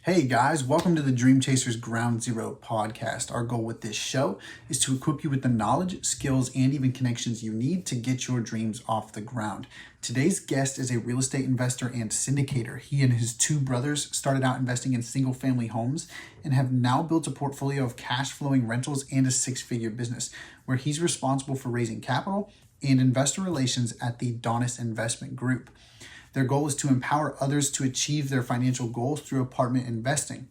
Hey guys, welcome to the Dream Chasers Ground Zero podcast. Our goal with this show is to equip you with the knowledge, skills, and even connections you need to get your dreams off the ground. Today's guest is a real estate investor and syndicator. He and his two brothers started out investing in single family homes and have now built a portfolio of cash flowing rentals and a six-figure business where he's responsible for raising capital and investor relations at the Donis Investment Group. Their goal is to empower others to achieve their financial goals through apartment investing.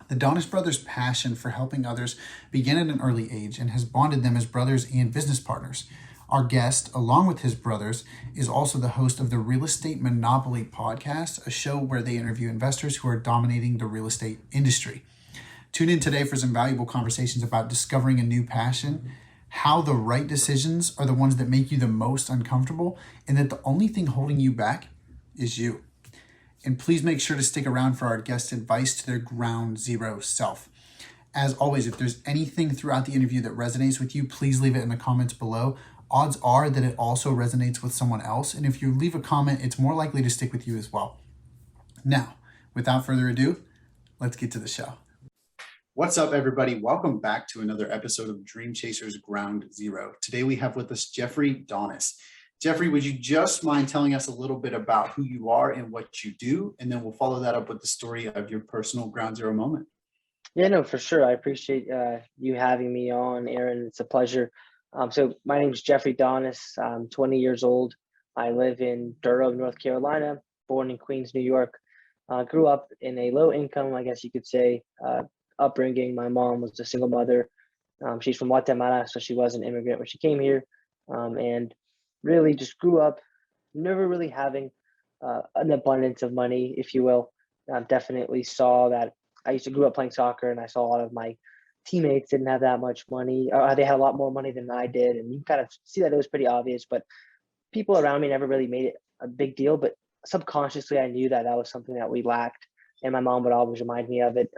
The Donis brothers' passion for helping others began at an early age and has bonded them as brothers and business partners. Our guest, along with his brothers, is also the host of the Real Estate Monopoly podcast, a show where they interview investors who are dominating the real estate industry. Tune in today for some valuable conversations about discovering a new passion, how the right decisions are the ones that make you the most uncomfortable, and that the only thing holding you back is you. And please make sure to stick around for our guest's advice to their ground zero self. As always, if there's anything throughout the interview that resonates with you, please leave it in the comments below. Odds are that it also resonates with someone else. And if you leave a comment, it's more likely to stick with you as well. Now, without further ado, let's get to the show. What's up, everybody? Welcome back to another episode of Dream Chasers Ground Zero. Today we have with us Jeffrey Donis. Jeffrey, would you just mind telling us a little bit about who you are and what you do? And then we'll follow that up with the story of your personal ground zero moment. Yeah, no, for sure. I appreciate you having me on, Aaron. It's a pleasure. So my name is Jeffrey Donis. I'm 20 years old. I live in Durham, North Carolina, born in Queens, New York. Grew up in a low income, I guess you could say, upbringing. My mom was a single mother. She's from Guatemala, so she was an immigrant when she came here. And really just grew up never really having an abundance of money, if you will. Definitely saw that. I used to grew up playing soccer, and I saw a lot of my teammates didn't have that much money. They had a lot more money than I did, and you kind of see that it was pretty obvious. But people around me never really made it a big deal. But subconsciously, I knew that that was something that we lacked, and my mom would always remind me of it.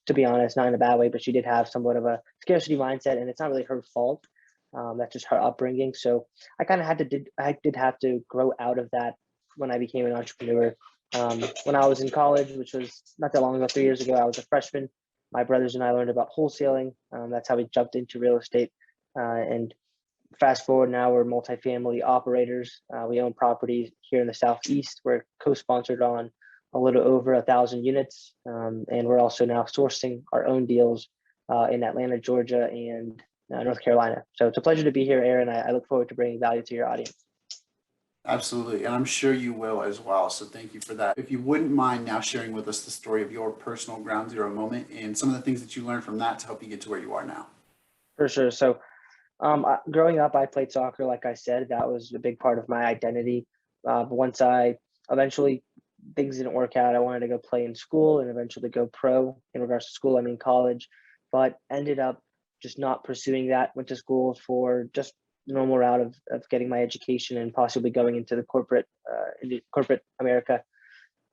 To be honest, not in a bad way, but she did have somewhat of a scarcity mindset, and it's not really her fault. That's just her upbringing. So I kind of I did have to grow out of that when I became an entrepreneur. When I was in college, which was not that long ago, 3 years ago, I was a freshman. My brothers and I learned about wholesaling. That's how we jumped into real estate. And fast forward now, we're multifamily operators. We own properties here in the Southeast. We're co-sponsored on a little over 1,000 units. And we're also now sourcing our own deals in Atlanta, Georgia, and North Carolina. So it's a pleasure to be here, Aaron. I look forward to bringing value to your audience. Absolutely. And I'm sure you will as well. So thank you for that. If you wouldn't mind now sharing with us the story of your personal ground zero moment and some of the things that you learned from that to help you get to where you are now. For sure. So growing up, I played soccer. Like I said, that was a big part of my identity. But once I eventually things didn't work out, I wanted to go play in school and eventually go pro. In regards to school, I mean college, but ended up just not pursuing that. Went to school for just the normal route of getting my education and possibly going into the into corporate America.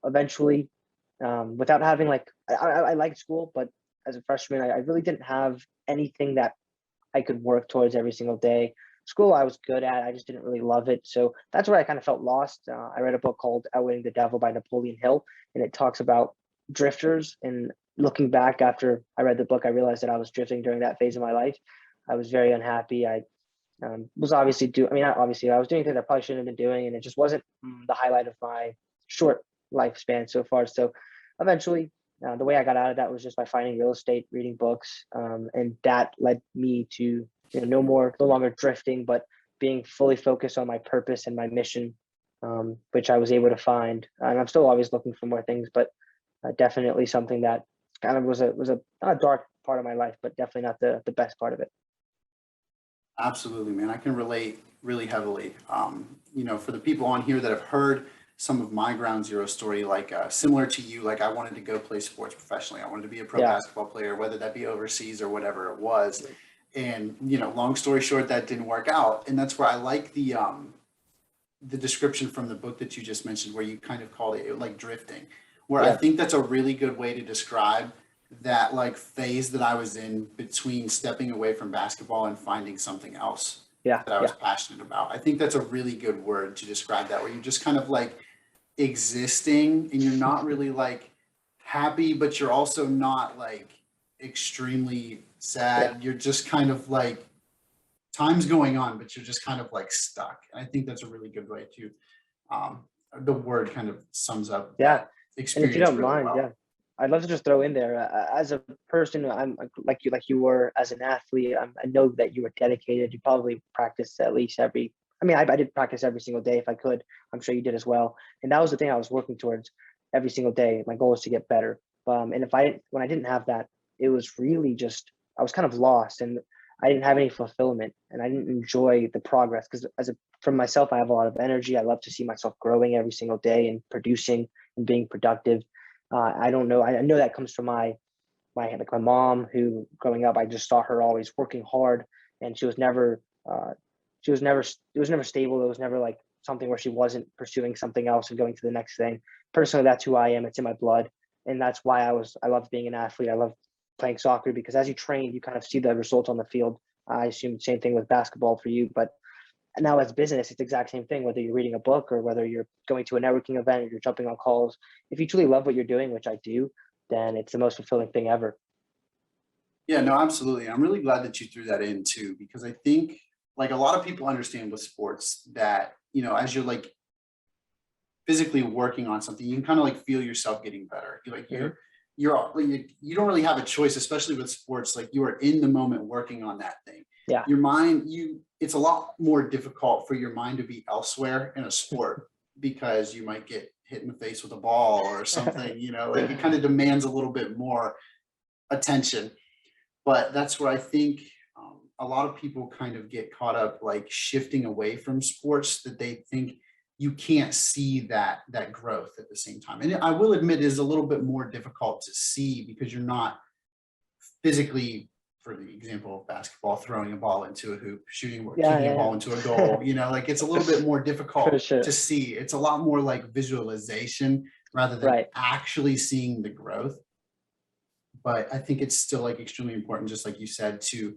Eventually, without having I liked school, but as a freshman, I really didn't have anything that I could work towards every single day. School I was good at, I just didn't really love it. So that's where I kind of felt lost. I read a book called Outwitting the Devil by Napoleon Hill, and it talks about drifters. And looking back after I read the book, I realized that I was drifting during that phase of my life. I was very unhappy. I was obviously not obviously, I was doing things I probably shouldn't have been doing, and it just wasn't the highlight of my short lifespan so far. So eventually, the way I got out of that was just by finding real estate, reading books, and that led me to no longer drifting, but being fully focused on my purpose and my mission, which I was able to find. And I'm still always looking for more things, but definitely something that kind of was a not a dark part of my life, but definitely not the best part of it. Absolutely, man. I can relate really heavily. For the people on here that have heard some of my ground zero story, similar to you, I wanted to go play sports professionally. I wanted to be a pro basketball player, whether that be overseas or whatever it was. And, long story short, that didn't work out. And that's where I like the description from the book that you just mentioned, where you kind of called it like drifting, where I think that's a really good way to describe that phase that I was in between stepping away from basketball and finding something else that I was passionate about. I think that's a really good word to describe that, where you're just kind of existing and you're not really happy, but you're also not like extremely Yeah. sad. You're just kind of like time's going on, but you're just kind of like stuck. And I think that's a really good way to, um, the word kind of sums up Yeah. that And if you experience don't really mind, well. yeah, I'd love to just throw in there as a person, like you were as an athlete. I know that you were dedicated. You probably practiced at least every. I mean, I did practice every single day if I could. I'm sure you did as well. And that was the thing I was working towards every single day. My goal was to get better. And if I when I didn't have that, it was really just I was kind of lost, and I didn't have any fulfillment, and I didn't enjoy the progress because from myself, I have a lot of energy. I love to see myself growing every single day and producing and being productive. I don't know. I know that comes from my mom, who growing up I just saw her always working hard, and it was never stable. It was never like something where she wasn't pursuing something else and going to the next thing. Personally, that's who I am. It's in my blood, and that's why I loved being an athlete. I love playing soccer because as you train, you kind of see the results on the field. I assume same thing with basketball for you, but now as business, it's the exact same thing, whether you're reading a book or whether you're going to a networking event or you're jumping on calls. If you truly love what you're doing, which I do, then it's the most fulfilling thing ever. Yeah, no, absolutely. I'm really glad that you threw that in too, because I think like a lot of people understand with sports that, as you're like physically working on something, you can kind of like feel yourself getting better. You're like Hmm. you don't really have a choice, especially with sports. Like you are in the moment working on that thing. Yeah. Your mind, it's a lot more difficult for your mind to be elsewhere in a sport because you might get hit in the face with a ball or something, like it kind of demands a little bit more attention. But that's where I think a lot of people kind of get caught up, like shifting away from sports, that they think you can't see that growth at the same time. And I will admit, it is a little bit more difficult to see because you're not physically, for the example of basketball, throwing a ball into a hoop, shooting or Yeah, kicking a yeah, ball into a goal. Like it's a little bit more for difficult to sure. see. It's a lot more like visualization rather than Right. actually seeing the growth. But I think it's still like extremely important, just like you said, to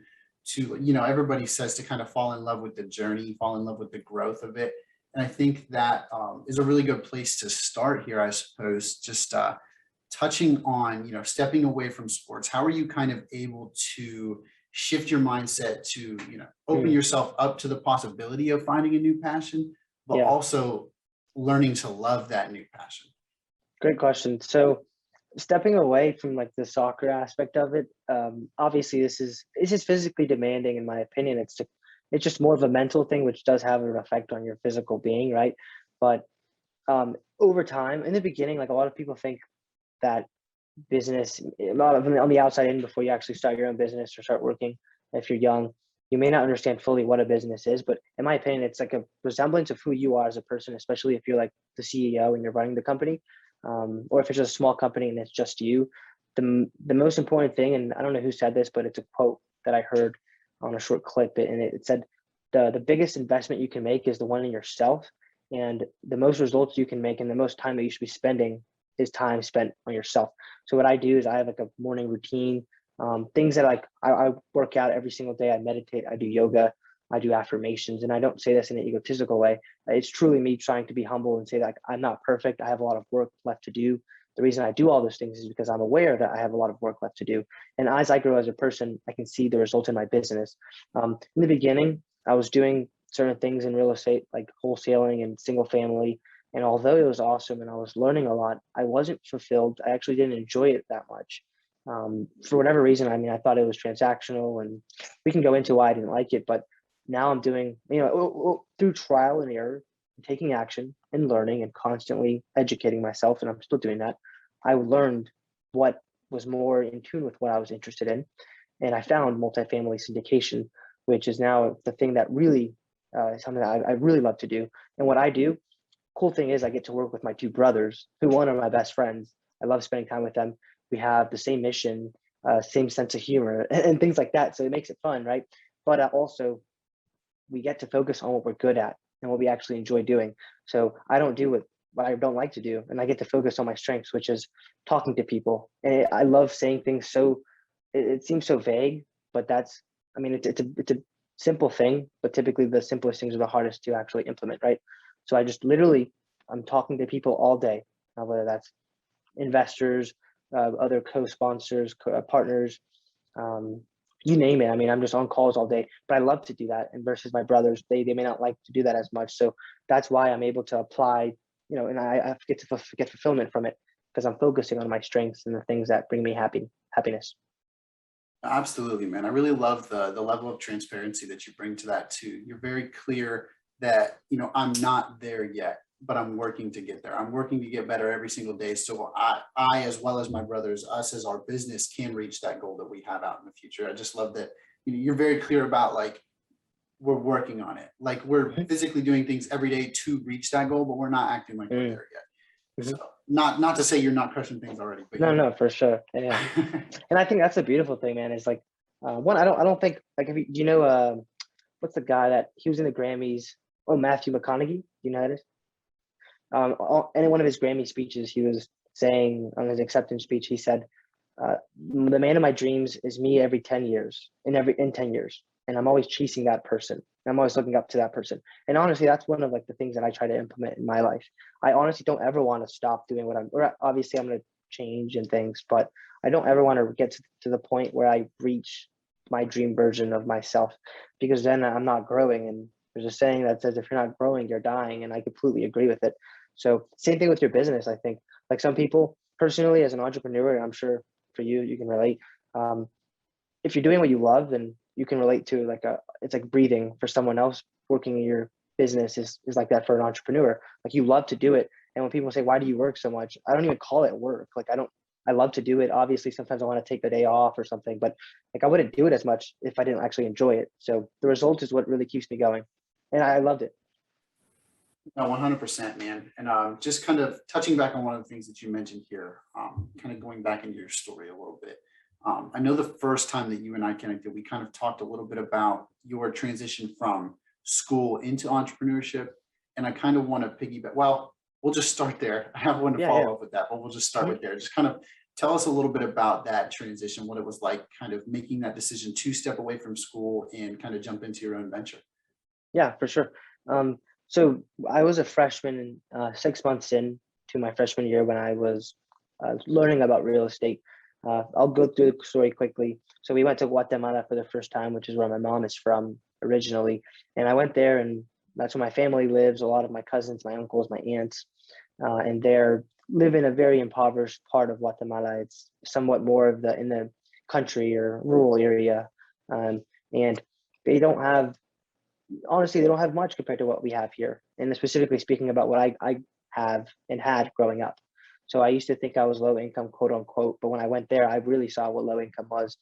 everybody says to kind of fall in love with the journey, fall in love with the growth of it. And I think that is a really good place to start here, I suppose. Just touching on stepping away from sports. How are you kind of able to shift your mindset to open Mm, yourself up to the possibility of finding a new passion, but yeah. also learning to love that new passion? Great question. So stepping away from like the soccer aspect of it, obviously this is physically demanding in my opinion. It's just more of a mental thing, which does have an effect on your physical being, right? But over time, in the beginning, like a lot of people think that business, a lot of on the outside in before you actually start your own business or start working, if you're young, you may not understand fully what a business is, but in my opinion, it's like a resemblance of who you are as a person, especially if you're like the CEO and you're running the company, or if it's just a small company and it's just you. The most important thing, and I don't know who said this, but it's a quote that I heard on a short clip, and it said, the biggest investment you can make is the one in yourself, and the most results you can make and the most time that you should be spending is time spent on yourself. So what I do is I have like a morning routine, things that like I work out every single day. I meditate, I do yoga, I do affirmations, and I don't say this in an egotistical way. It's truly me trying to be humble and say that I'm not perfect. I have a lot of work left to do. The reason I do all those things is because I'm aware that I have a lot of work left to do. And as I grow as a person, I can see the result in my business. In the beginning, I was doing certain things in real estate, like wholesaling and single family. And although it was awesome and I was learning a lot, I wasn't fulfilled. I actually didn't enjoy it that much. For whatever reason, I mean, I thought it was transactional, and we can go into why I didn't like it. But now I'm doing, through trial and error, taking action and learning and constantly educating myself. And I'm still doing that. I learned what was more in tune with what I was interested in. And I found multifamily syndication, which is now the thing that really is something that I really love to do. And what I do, cool thing is I get to work with my two brothers, who one are my best friends. I love spending time with them. We have the same mission, same sense of humor, and things like that. So it makes it fun, right? But also, we get to focus on what we're good at and what we actually enjoy doing. So I don't do what I don't like to do, and I get to focus on my strengths, which is talking to people. And I love saying things so it seems so vague, but that's I mean it's a simple thing, but typically the simplest things are the hardest to actually implement, right? So I just literally I'm talking to people all day, whether that's investors, other co-sponsors, partners, um, you name it. I mean, I'm just on calls all day, but I love to do that. And versus my brothers, they may not like to do that as much. So that's why I'm able to apply, and I get to get fulfillment from it because I'm focusing on my strengths and the things that bring me happiness. Absolutely, man. I really love the level of transparency that you bring to that too. You're very clear that, I'm not there yet, but I'm working to get there. I'm working to get better every single day. So I as well as my brothers, us as our business can reach that goal that we have out in the future. I just love that, you're very clear about like we're working on it. Like we're Mhm. physically doing things every day to reach that goal, but we're not acting like we're Mm, there yet. So mhm. not to say you're not crushing things already, but No, no, for sure. Yeah. And I think that's a beautiful thing, man. Is like, one, I don't think like, if you, do you know, what's the guy that he was in the Grammys? Oh, Matthew McConaughey. Do you know that is? In one of his Grammy speeches, he was saying on his acceptance speech, he said, "The man of my dreams is me every 10 years, in 10 years, and I'm always chasing that person. I'm always looking up to that person." And honestly, that's one of like the things that I try to implement in my life. I honestly don't ever want to stop doing what obviously I'm going to change and things, but I don't ever want to get to the point where I reach my dream version of myself, because then I'm not growing. And there's a saying that says, if you're not growing, you're dying. And I completely agree with it. So same thing with your business. I think like some people personally as an entrepreneur, and I'm sure for you, you can relate. Um, if you're doing what you love, then you can relate to like it's like breathing for someone else. Working in your business is like that for an entrepreneur. Like you love to do it. And when people say, why do you work so much? I don't even call it work. Like I love to do it. Obviously, sometimes I want to take the day off or something, but like I wouldn't do it as much if I didn't actually enjoy it. So the result is what really keeps me going. And I loved it. No, 100%, man. And just kind of touching back on one of the things that you mentioned here, kind of going back into your story a little bit. I know the first time that you and I connected, we kind of talked a little bit about your transition from school into entrepreneurship. And I kind of want to piggyback. Well, we'll just start there. I have one to Yeah, yeah. follow up with that, but we'll just start Mhm. with there. Just kind of tell us a little bit about that transition, what it was like, kind of making that decision to step away from school and kind of jump into your own venture. Yeah, for sure. So I was a freshman, 6 months in to my freshman year when I was learning about real estate. I'll go through the story quickly. So we went to Guatemala for the first time, which is where my mom is from originally. And I went there, and that's where my family lives. A lot of my cousins, my uncles, my aunts, and they're live in a very impoverished part of Guatemala. It's somewhat more of the in the country or rural area, and they don't have honestly, they don't have much compared to what we have here. And specifically speaking about what I have and had growing up. So I used to think I was low income, quote unquote, but when I went there, I really saw what low income was.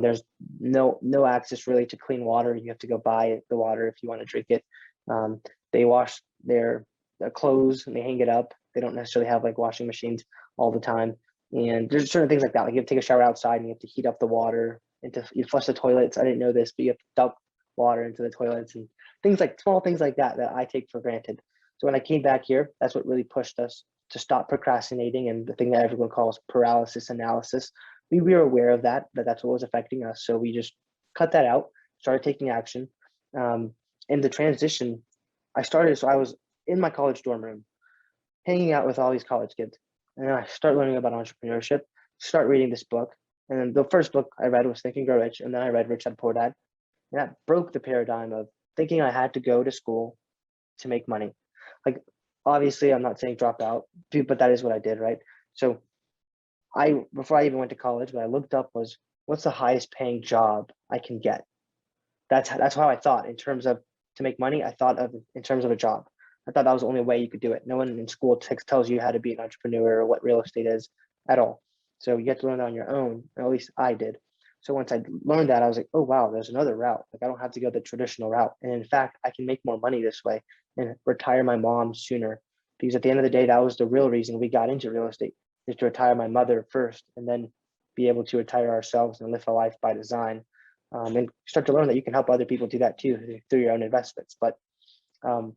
There's no access really to clean water. You have to go buy the water if you want to drink it. Um, they wash their clothes and they hang it up. They don't necessarily have like washing machines all the time. And there's certain things like that. Like you have to take a shower outside and you have to heat up the water and you flush the toilets. I didn't know this, but you have to dump water into the toilets and things like small things like that that I take for granted. So when I came back here, that's what really pushed us to stop procrastinating and the thing that everyone calls paralysis analysis. We were aware of that that's what was affecting us. So we just cut that out, started taking action. Um, in the transition, so I was in my college dorm room, hanging out with all these college kids. And then I start learning about entrepreneurship, start reading this book. And then the first book I read was Think and Grow Rich. And then I read Rich Dad Poor Dad. And that broke the paradigm of thinking I had to go to school to make money. Like, obviously, I'm not saying drop out, but that is what I did, right? So before I even went to college, what I looked up was what's the highest paying job I can get. That's how I thought in terms of to make money. I thought of in terms of a job. I thought that was the only way you could do it. No one in school tells you how to be an entrepreneur or what real estate is at all. So you have to learn it on your own. Or at least I did. So once I learned that, I was like, oh wow, there's another route. Like I don't have to go the traditional route. And in fact, I can make more money this way and retire my mom sooner. Because at the end of the day, that was the real reason we got into real estate, is to retire my mother first and then be able to retire ourselves and live a life by design. And start to learn that you can help other people do that too through your own investments. But um,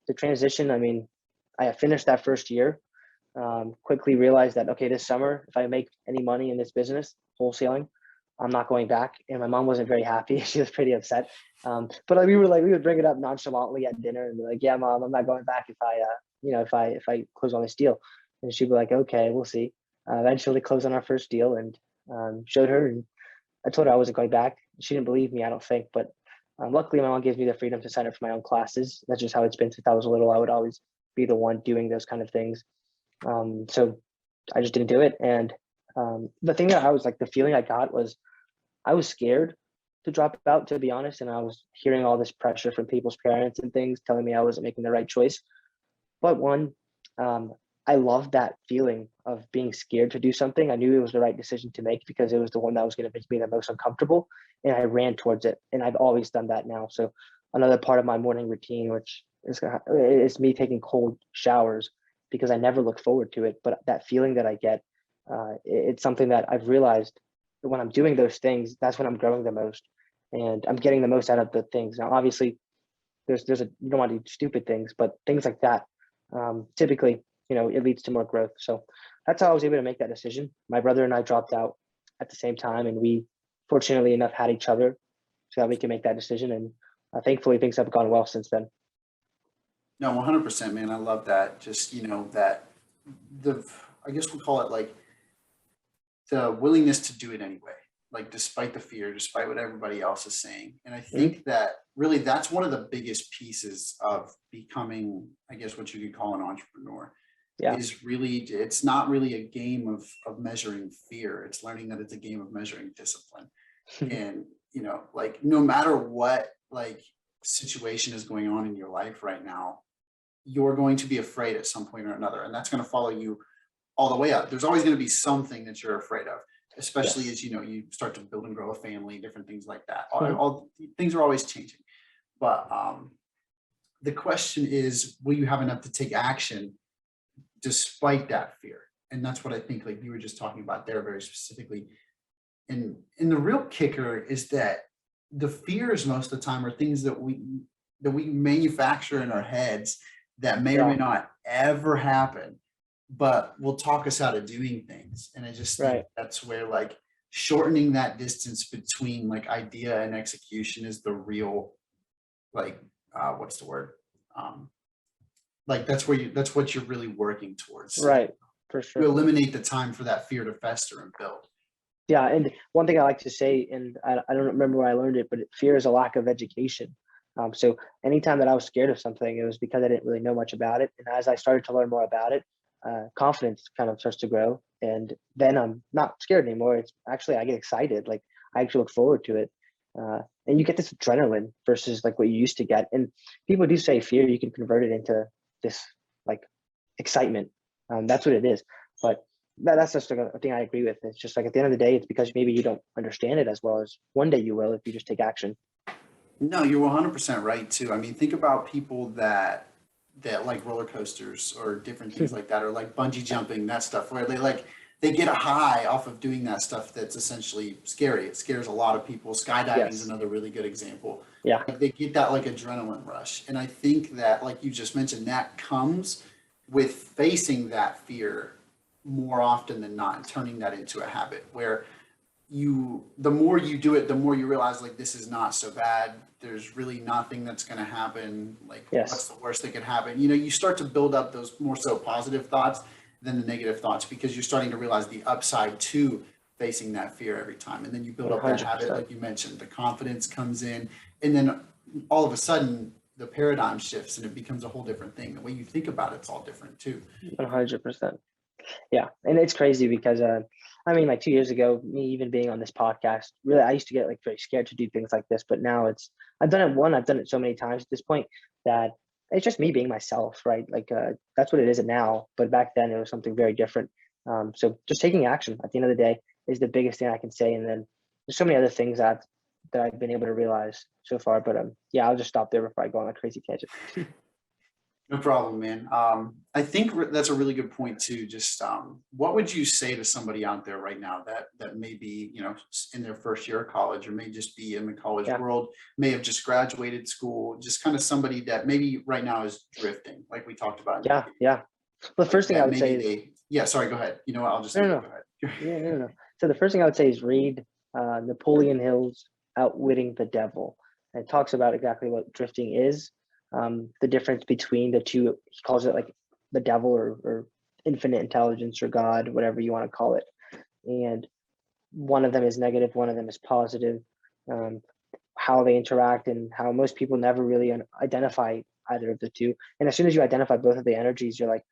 the transition, I mean, I finished that first year, quickly realized that, okay, this summer, if I make any money in this business, wholesaling, I'm not going back. And my mom wasn't very happy. She was pretty upset. But like, we would bring it up nonchalantly at dinner and be like, yeah, mom, I'm not going back if I close on this deal. And she'd be like, okay, we'll see. Eventually closed on our first deal and showed her, and I told her I wasn't going back. She didn't believe me, I don't think, but luckily my mom gives me the freedom to sign up for my own classes. That's just how it's been since I was little. I would always be the one doing those kind of things. So I just didn't do it. And the thing that I was like, the feeling I got was I was scared to drop out, to be honest. And I was hearing all this pressure from people's parents and things telling me I wasn't making the right choice. But one, I loved that feeling of being scared to do something. I knew it was the right decision to make because it was the one that was going to make me the most uncomfortable. And I ran towards it. And I've always done that now. So another part of my morning routine, which is me taking cold showers because I never look forward to it. But that feeling that I get, it's something that I've realized that when I'm doing those things, that's when I'm growing the most. And I'm getting the most out of the things. Now, obviously, you don't want to do stupid things, but things like that, typically, it leads to more growth. So that's how I was able to make that decision. My brother and I dropped out at the same time, and we fortunately enough had each other so that we can make that decision. And thankfully things have gone well since then. No, 100%, man. I love that. Just, that I guess we call it like the willingness to do it anyway, like despite the fear, despite what everybody else is saying. And I think that really that's one of the biggest pieces of becoming, I guess, what you could call an entrepreneur. Yeah. Is really, it's not really a game of measuring fear. It's learning that it's a game of measuring discipline. And, like no matter what like situation is going on in your life right now, you're going to be afraid at some point or another. And that's going to follow you all the way up. There's always going to be something that you're afraid of, especially as you start to build and grow a family, different things like that. All things are always changing. But the question is, will you have enough to take action despite that fear? And that's what I think, like you were just talking about there very specifically. And the real kicker is that the fears most of the time are things that we manufacture in our heads that may or may not ever happen, but will talk us out of doing things. And I just think that's where like shortening that distance between like idea and execution is the real, like, what's the word? Like that's what you're really working towards. Right. For sure. To eliminate the time for that fear to fester and build. Yeah. And one thing I like to say, and I don't remember where I learned it, but fear is a lack of education. So anytime that I was scared of something, it was because I didn't really know much about it. And as I started to learn more about it, confidence kind of starts to grow. And then I'm not scared anymore. It's actually, I get excited. Like I actually look forward to it. And you get this adrenaline versus like what you used to get. And people do say fear, you can convert it into this like excitement. That's what it is. But that's just a thing I agree with. It's just like at the end of the day, it's because maybe you don't understand it as well as one day you will if you just take action. No, you're 100% right too. I mean, think about people that like roller coasters or different things like that, or like bungee jumping, that stuff, where they get a high off of doing that stuff that's essentially scary. It scares a lot of people. Skydiving is another really good example. Yeah. Like they get that like adrenaline rush. And I think that, like you just mentioned, that comes with facing that fear more often than not and turning that into a habit where the more you do it, the more you realize like this is not so bad. There's really nothing that's going to happen. Like what's the worst that could happen? You start to build up those more so positive thoughts than the negative thoughts because you're starting to realize the upside to facing that fear every time. And then you build up that 100%. habit, like you mentioned, the confidence comes in, and then all of a sudden the paradigm shifts and it becomes a whole different thing. The way you think about it's all different too. 100%. Yeah. And it's crazy because, I mean, like 2 years ago, me even being on this podcast, really, I used to get like very scared to do things like this, but now I've done it so many times at this point that it's just me being myself, right? Like, that's what it is now. But back then it was something very different. So just taking action at the end of the day is the biggest thing I can say. And then there's so many other things that I've been able to realize so far, but yeah, I'll just stop there before I go on a crazy tangent. No problem, man. I think that's a really good point too. Just what would you say to somebody out there right now that may be, in their first year of college or may just be in the college world, may have just graduated school, just kind of somebody that maybe right now is drifting, like we talked about. Yeah. Well, the first thing I would say is, sorry, go ahead. You know what? I'll just no. Go ahead. No. So the first thing I would say is read Napoleon Hill's Outwitting the Devil. And it talks about exactly what drifting is. The difference between the two, he calls it like the devil or infinite intelligence or God, whatever you want to call it. And one of them is negative, one of them is positive. Um, how they interact and how most people never really identify either of the two. And as soon as you identify both of the energies, you're like,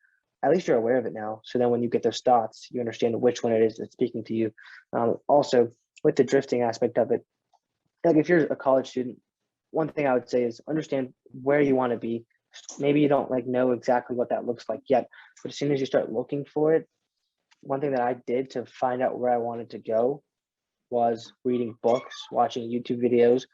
at least you're aware of it now. So then when you get those thoughts, you understand which one it is that's speaking to you. Also, with the drifting aspect of it, like if you're a college student, one thing I would say is understand where you want to be. Maybe you don't like know exactly what that looks like yet, but as soon as you start looking for it, one thing that I did to find out where I wanted to go was reading books, watching YouTube videos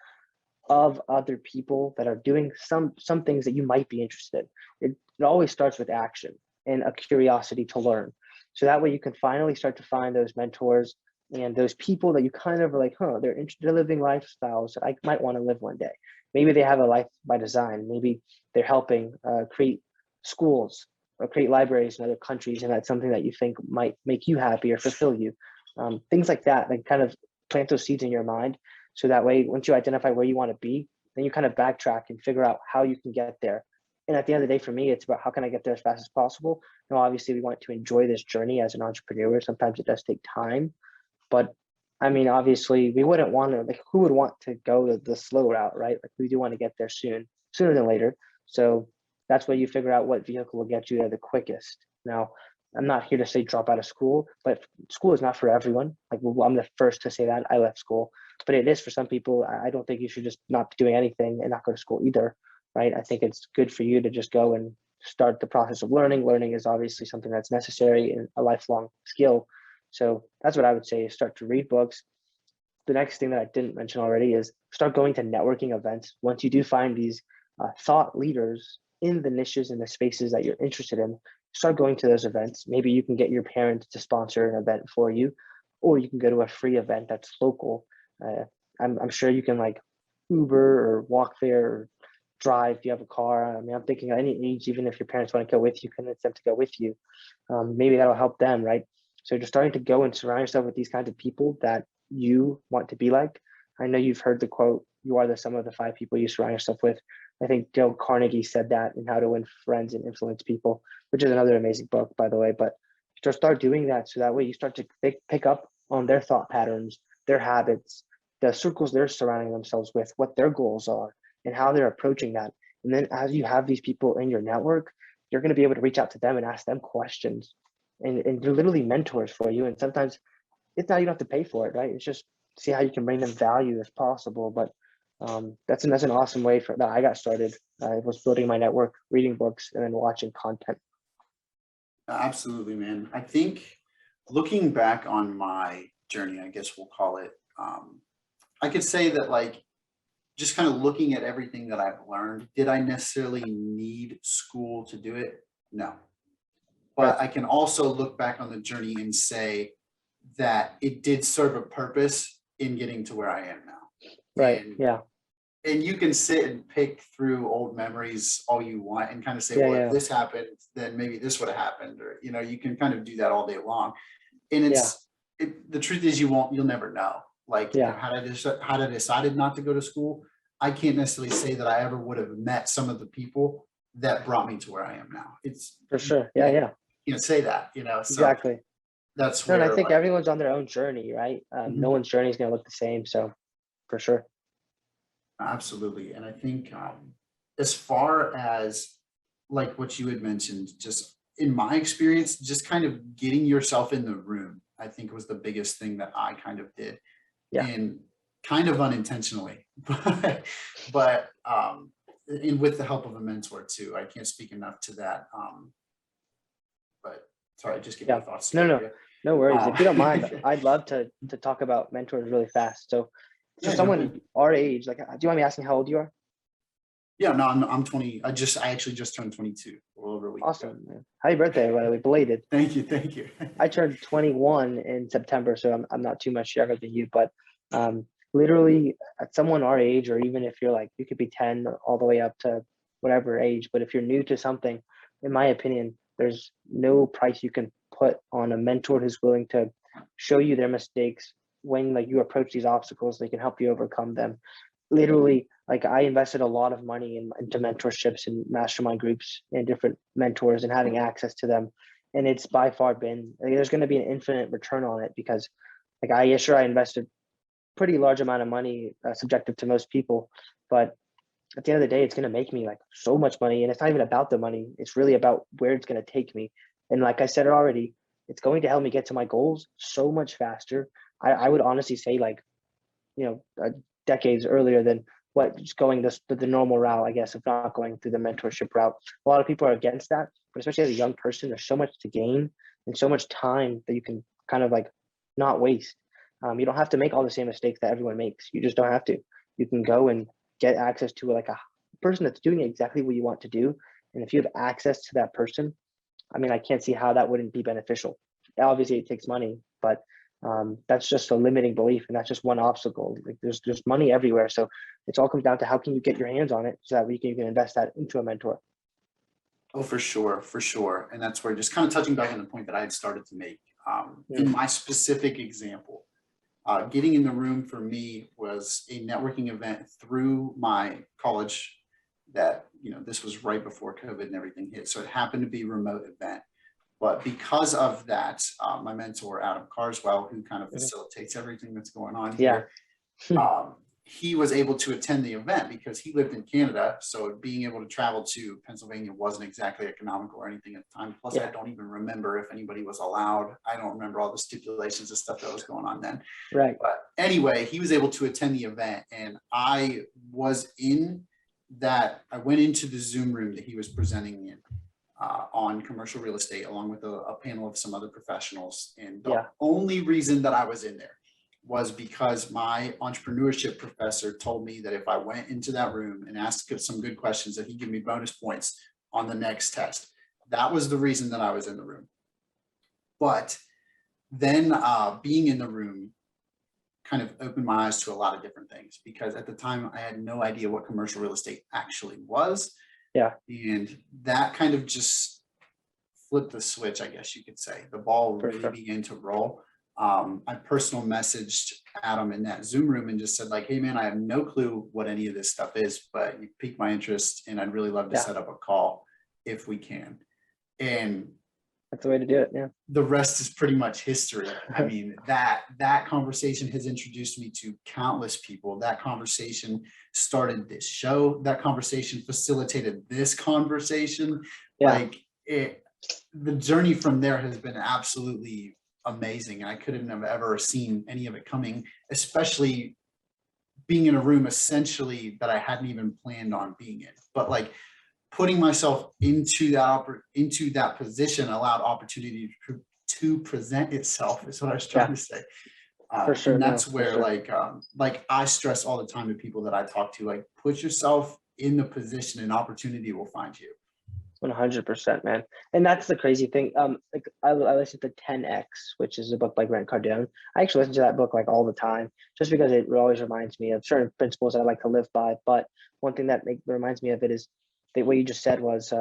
of other people that are doing some things that you might be interested in. It always starts with action and a curiosity to learn. So that way you can finally start to find those mentors and those people that you kind of are like, they're living lifestyles that I might want to live one day. Maybe they have a life by design. Maybe they're helping create schools or create libraries in other countries, and that's something that you think might make you happy or fulfill you. Things like that, like kind of plant those seeds in your mind. So that way, once you identify where you want to be, then you kind of backtrack and figure out how you can get there. And at the end of the day, for me, it's about how can I get there as fast as possible. Now, obviously, we want to enjoy this journey as an entrepreneur. Sometimes it does take time, but I mean, obviously, we wouldn't want to, like, who would want to go the slow route, right? Like, we do want to get there sooner than later. So that's where you figure out what vehicle will get you there the quickest. Now, I'm not here to say drop out of school, but school is not for everyone. Like, I'm the first to say that. I left school, but it is for some people. I don't think you should just not be doing anything and not go to school either, right? I think it's good for you to just go and start the process of learning. Learning is obviously something that's necessary and a lifelong skill. So that's what I would say is start to read books. The next thing that I didn't mention already is start going to networking events. Once you do find these thought leaders in the niches and the spaces that you're interested in, start going to those events. Maybe you can get your parents to sponsor an event for you, or you can go to a free event that's local. I'm sure you can like Uber or walk there or drive if you have a car. I mean, I'm thinking at any age, even if your parents want to go with you, convince them to go with you. Maybe that'll help them, right? So just starting to go and surround yourself with these kinds of people that you want to be like. I know you've heard the quote, you are the sum of the five people you surround yourself with. I think Dale Carnegie said that in How to Win Friends and Influence People, which is another amazing book, by the way. But just start doing that so that way you start to pick up on their thought patterns, their habits, the circles they're surrounding themselves with, what their goals are, and how they're approaching that. And then as you have these people in your network, you're going to be able to reach out to them and ask them questions. And they're literally mentors for you. And sometimes it's not, you don't have to pay for it, right? It's just see how you can bring them value as possible. But that's an awesome way that I got started. I was building my network, reading books, and then watching content. Absolutely, man. I think looking back on my journey, I guess we'll call it, I could say that like just kind of looking at everything that I've learned, did I necessarily need school to do it? No. But I can also look back on the journey and say that it did serve a purpose in getting to where I am now. Right. And, yeah. And you can sit and pick through old memories all you want and kind of say, if this happened, then maybe this would have happened. Or, you can kind of do that all day long. And the truth is you'll never know. Like, had I decided not to go to school, I can't necessarily say that I ever would have met some of the people that brought me to where I am now. It's for sure. Yeah. You know, say that, so exactly. That's where and I think everyone's on their own journey, right? No one's journey is going to look the same. So for sure. Absolutely. And I think as far as like what you had mentioned, just in my experience, just kind of getting yourself in the room, I think was the biggest thing that I kind of did. And kind of unintentionally, but and with the help of a mentor too. I can't speak enough to that. But sorry, just give my thoughts. No worries. If you don't mind, I'd love to talk about mentors really fast. So someone our age, like, do you mind me asking how old you are? Yeah, no, I'm 20. I actually just turned 22 a little over a week ago. Man. Happy birthday, by the way, belated. Thank you. I turned 21 in September, so I'm not too much younger than you, but literally at someone our age, or even if you're like, you could be 10 all the way up to whatever age, but if you're new to something, in my opinion, there's no price you can put on a mentor who's willing to show you their mistakes when like you approach these obstacles. They can help you overcome them. Literally, like I invested a lot of money into mentorships and mastermind groups and different mentors and having access to them. and it's by far been, like, there's going to be an infinite return on it, because like I invested pretty large amount of money, subjective to most people, but at the end of the day, it's going to make me like so much money. And it's not even about the money. It's really about where it's going to take me. And like I said already, it's going to help me get to my goals so much faster. I would honestly say, like, decades earlier than what just going the normal route, I guess, if not going through the mentorship route. A lot of people are against that, but especially as a young person, there's so much to gain and so much time that you can kind of like not waste. You don't have to make all the same mistakes that everyone makes. You just don't have to. You can go and get access to like a person that's doing exactly what you want to do. And if you have access to that person, I mean, I can't see how that wouldn't be beneficial. Obviously, it takes money, but that's just a limiting belief, and that's just one obstacle. Like there's money everywhere, so it's all comes down to how can you get your hands on it so that you can invest that into a mentor. Oh, for sure, for sure. And that's where, just kind of touching back on the point that I had started to make, in my specific example, getting in the room for me was a networking event through my college that, this was right before COVID and everything hit. So it happened to be a remote event. But because of that, my mentor, Adam Carswell, who kind of facilitates everything that's going on here, he was able to attend the event because he lived in Canada. So being able to travel to Pennsylvania wasn't exactly economical or anything at the time. Plus, I don't even remember if anybody was allowed. I don't remember all the stipulations and stuff that was going on then. Right. But anyway, he was able to attend the event, and I was in that. I went into the Zoom room that he was presenting in. On commercial real estate, along with a panel of some other professionals. And the only reason that I was in there was because my entrepreneurship professor told me that if I went into that room and asked some good questions, that he'd give me bonus points on the next test. That was the reason that I was in the room. But then being in the room kind of opened my eyes to a lot of different things, because at the time I had no idea what commercial real estate actually was. Yeah. And that kind of just flipped the switch, I guess you could say. The ball really began to roll. I personal messaged Adam in that Zoom room and just said, like, hey man, I have no clue what any of this stuff is, but you piqued my interest and I'd really love to set up a call if we can. And that's the way to do it. Yeah. The rest is pretty much history. I mean, that conversation has introduced me to countless people. That conversation started this show. That conversation facilitated this conversation. Like the journey from there has been absolutely amazing. I couldn't have ever seen any of it coming, especially being in a room essentially that I hadn't even planned on being in. But like, putting myself into that position allowed opportunity to present itself, is what I was trying to say. For sure. And that's where like I stress all the time to people that I talk to, like, put yourself in the position and opportunity will find you. 100%, man. And that's the crazy thing. Like I listened to 10X, which is a book by Grant Cardone. I actually listen to that book like all the time, just because it always reminds me of certain principles that I like to live by. But one thing that reminds me of it is what you just said was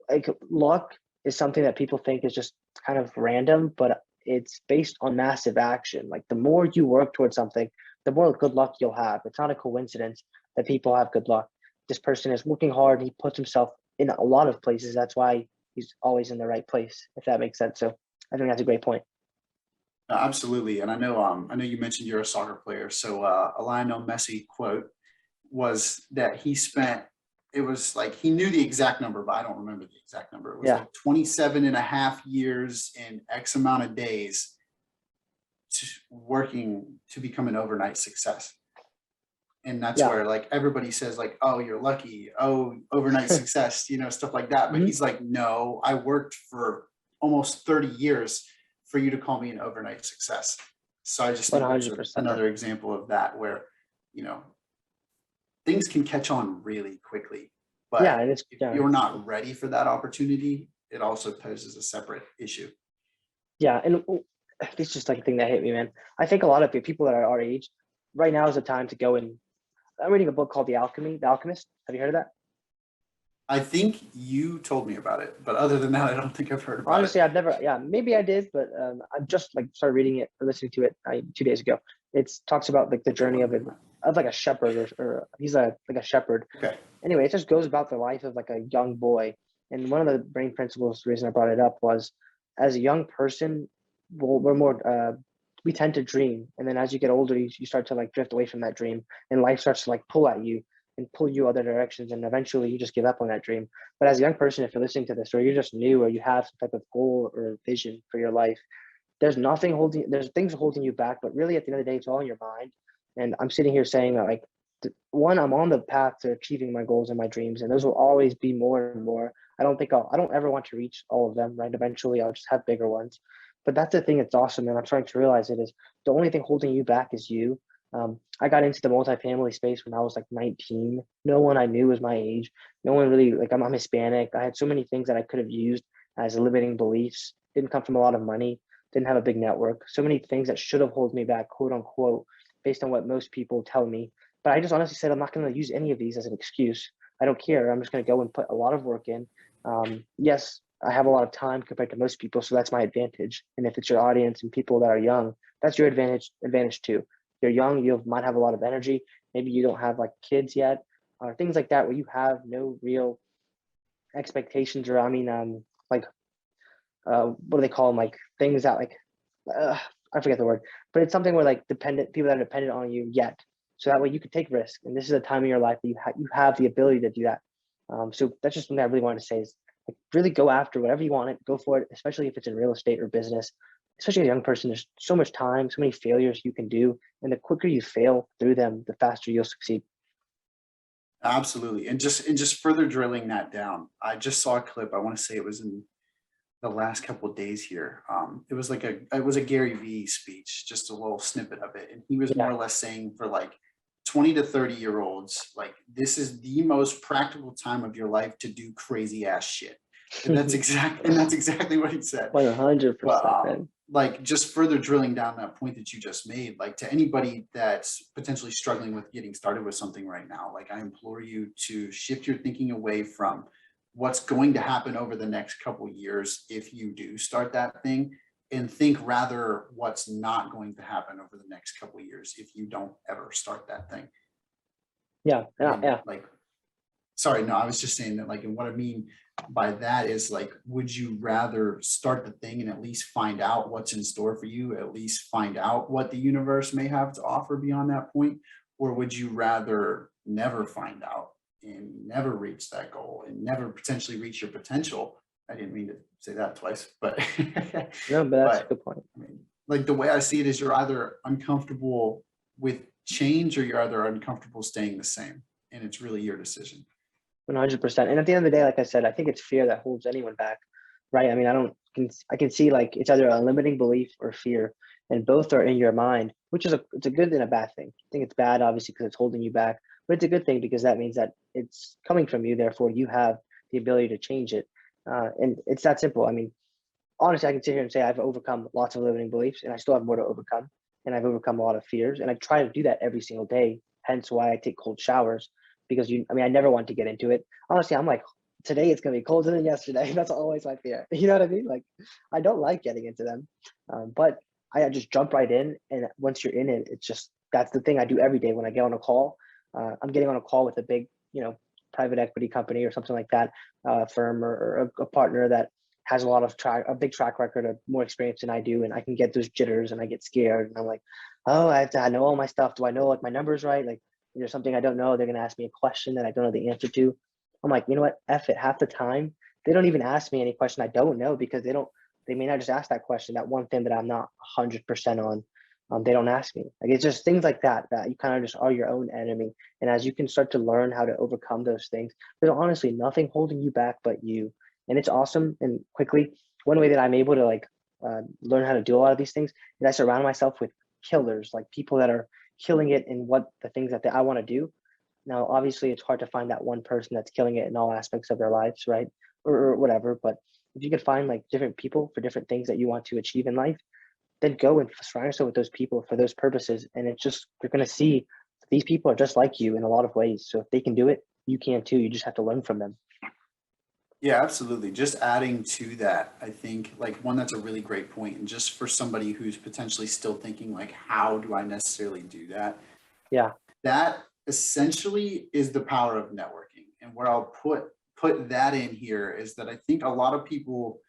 like luck is something that people think is just kind of random, but it's based on massive action. Like the more you work towards something, the more good luck you'll have. It's not a coincidence that people have good luck. This person is working hard. He puts himself in a lot of places. That's why he's always in the right place, if that makes sense. So I think that's a great point. Absolutely. And I know you mentioned you're a soccer player. So a Lionel Messi quote was that it was like, he knew the exact number, but I don't remember the exact number. It was like 27 and a half years and X amount of days working to become an overnight success. And that's where like everybody says like, oh, you're lucky. Oh, overnight success, stuff like that. But he's like, no, I worked for almost 30 years for you to call me an overnight success. So I just think that's another example of that, where, things can catch on really quickly, but if you're not ready for that opportunity, it also poses a separate issue. Yeah. And it's just like a thing that hit me, man. I think a lot of people that are our age right now is the time to go, and I'm reading a book called The Alchemist. Have you heard of that? I think you told me about it, but other than that, I don't think I've heard about it. Honestly, I've never, maybe I did, but I just like started reading it or listening to it 2 days ago. It talks about like the journey of like a shepherd, or he's like a shepherd. Okay. Anyway, it just goes about the life of like a young boy. And one of the brain principles, the reason I brought it up was as a young person, we're more we tend to dream, and then as you get older, you start to like drift away from that dream, and life starts to like pull at you and pull you other directions, and eventually you just give up on that dream. But as a young person, if you're listening to this, or you're just new, or you have some type of goal or vision for your life, there's things holding you back, but really at the end of the day, it's all in your mind. And I'm sitting here saying that, like, one, I'm on the path to achieving my goals and my dreams, and those will always be more and more. I don't ever want to reach all of them, right? Eventually I'll just have bigger ones. But that's the thing that's awesome, and I'm starting to realize it is the only thing holding you back is you. I got into the multifamily space when I was like 19. No one I knew was my age. No one really, like, I'm Hispanic. I had so many things that I could have used as limiting beliefs. Didn't come from a lot of money, didn't have a big network. So many things that should have held me back, quote unquote, based on what most people tell me. But I just honestly said, I'm not going to use any of these as an excuse. I don't care. I'm just going to go and put a lot of work in. Yes, I have a lot of time compared to most people, so that's my advantage. And if it's your audience and people that are young, that's your advantage too. You're young, might have a lot of energy. Maybe you don't have like kids yet, or things like that where you have no real expectations, or like what do they call them? Like things that like I forget the word, but it's something where like people that are dependent on you yet. So that way you could take risks, and this is a time in your life that you have the ability to do that. So that's just something I really wanted to say is, like, really go after whatever you want, go for it, especially if it's in real estate or business. Especially as a young person, there's so much time, so many failures you can do, and the quicker you fail through them, the faster you'll succeed. Absolutely. And just further drilling that down, I just saw a clip. I want to say it was in the last couple of days here. It was a Gary Vee speech, just a little snippet of it. And he was more Yeah. or less saying for like 20 to 30-year olds, like, this is the most practical time of your life to do crazy ass shit. And that's exactly what he said. But 100%, man. like, just further drilling down that point that you just made, like, to anybody that's potentially struggling with getting started with something right now, like, I implore you to shift your thinking away from what's going to happen over the next couple years if you do start that thing, and think rather what's not going to happen over the next couple years if you don't ever start that thing. Yeah, yeah, And yeah. like, sorry, no, I was just saying that, like, and what I mean by that is, like, would you rather start the thing and at least find out what's in store for you, at least find out what the universe may have to offer beyond that point? Or would you rather never find out and never reach that goal and never potentially reach your potential? I didn't mean to say that twice, but No, but that's a but good point. I mean, like, the way I see it is, you're either uncomfortable with change or you're either uncomfortable staying the same. And it's really your decision. 100%. And at the end of the day, like I said, I think it's fear that holds anyone back, right? I mean, I can see like it's either a limiting belief or fear, and both are in your mind, which is it's a good and a bad thing. I think it's bad, obviously, because it's holding you back, but it's a good thing because that means that it's coming from you. Therefore, you have the ability to change it. And it's that simple. I mean, honestly, I can sit here and say I've overcome lots of limiting beliefs, and I still have more to overcome. And I've overcome a lot of fears, and I try to do that every single day. Hence why I take cold showers, because I mean, I never want to get into it. Honestly, I'm like, today it's gonna be colder than yesterday. That's always my fear. You know what I mean? Like, I don't like getting into them, but I just jump right in. And once you're in it, it's just that's the thing I do every day when I get on a call. I'm getting on a call with a big, private equity company or something like that, firm, or a partner that has a big track record of more experience than I do, and I can get those jitters and I get scared, and I'm like, oh, I know all my stuff. Do I know like my numbers right? Like, if there's something I don't know, they're gonna ask me a question that I don't know the answer to. I'm like, you know what? F it. Half the time, they don't even ask me any question I don't know, because they may not just ask that question, that one thing that I'm not 100% on. They don't ask me. Like, it's just things like that you kind of just are your own enemy. And as you can start to learn how to overcome those things, there's honestly nothing holding you back but you. And it's awesome. And quickly, one way that I'm able to like learn how to do a lot of these things is I surround myself with killers, like people that are killing it in what the things that I want to do. Now, obviously, it's hard to find that one person that's killing it in all aspects of their lives, right? Or whatever. But if you could find like different people for different things that you want to achieve in life, then go and surround yourself with those people for those purposes. And it's just, you're going to see these people are just like you in a lot of ways. So if they can do it, you can too. You just have to learn from them. Yeah, absolutely. Just adding to that, I think, like, one, that's a really great point. And just for somebody who's potentially still thinking, like, how do I necessarily do that? Yeah. That essentially is the power of networking. And where I'll put that in here is that I think a lot of people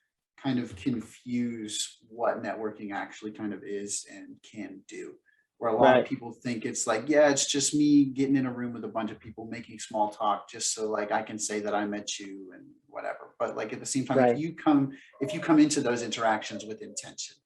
kind of confuse what networking actually kind of is and can do. Where a lot of Right. people think it's like, yeah, it's just me getting in a room with a bunch of people making small talk just so like I can say that I met you and whatever. But like at the same time, Right. if you come into those interactions with intention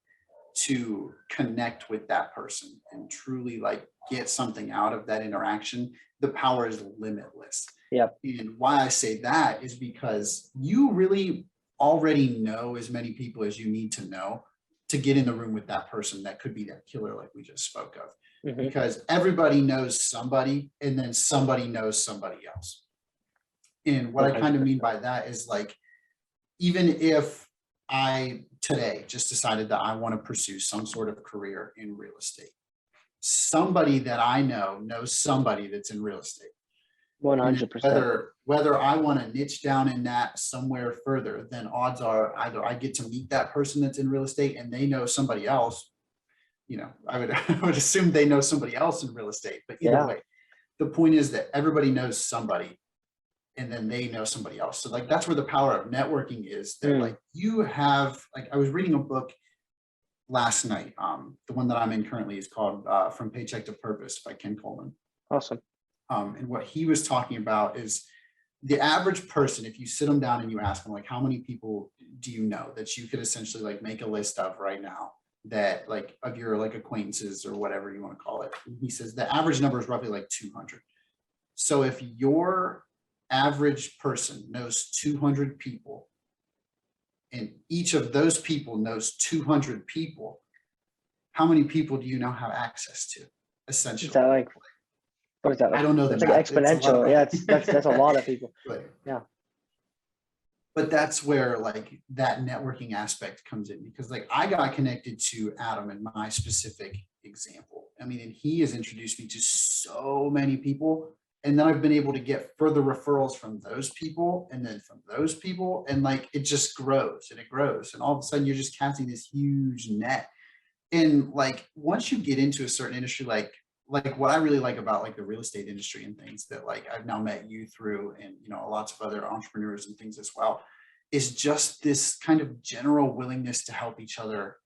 to connect with that person and truly like get something out of that interaction, the power is limitless. Yep. And why I say that is because you really already know as many people as you need to know to get in the room with that person that could be that killer like we just spoke of. Hmm. Because everybody knows somebody and then somebody knows somebody else. And what I kind of mean 100%. by that is like, even if I today just decided that I want to pursue some sort of career in real estate, somebody that I know knows somebody that's in real estate. And then 100%. whether I want to niche down in that somewhere further, then odds are either I get to meet that person that's in real estate and they know somebody else. I would I would assume they know somebody else in real estate. But either Yeah. way, the point is that everybody knows somebody and then they know somebody else. So like that's where the power of networking is, that Mm. like you have, like I was reading a book last night. The one that I'm in currently is called From Paycheck to Purpose by Ken Coleman. Awesome. And what he was talking about is the average person, if you sit them down and you ask them like, how many people do you know that you could essentially like make a list of right now, that like of your like acquaintances or whatever you want to call it. And he says the average number is roughly like 200. So if your average person knows 200 people and each of those people knows 200 people, how many people do you now have access to Is essentially? that like, what is that I like? don't know the That's like math. It's a lot exponential. of, Yeah, that's a lot of people. but Yeah. that's where like that networking aspect comes in, because like I got connected to Adam in my specific example. I mean, and he has introduced me to so many people. And then I've been able to get further referrals from those people and then from those people. And like it just grows and it grows. And all of a sudden you're just casting this huge net. And like once you get into a certain industry, like what I really like about like the real estate industry and things that like I've now met you through, and lots of other entrepreneurs and things as well, is just this kind of general willingness to help each other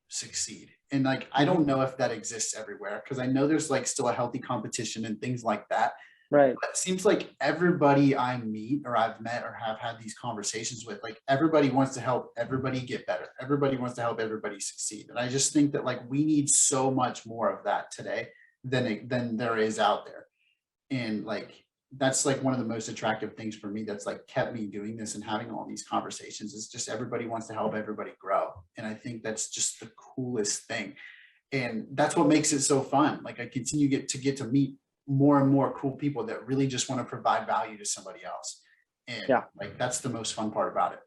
succeed. And like I Hmm. don't know if that exists everywhere, because I know there's like still a healthy competition and things like that. Right. But it seems like everybody I meet or I've met or have had these conversations with, like everybody wants to help everybody get better. Everybody wants to help everybody succeed. And I just think that like we need so much more of that today than there is out there. And like that's like one of the most attractive things for me that's like kept me doing this and having all these conversations, is just everybody wants to help everybody grow. And I think that's just the coolest thing. And that's what makes it so fun. Like I continue get to meet more and more cool people that really just want to provide value to somebody else. And Yeah. like that's the most fun part about it.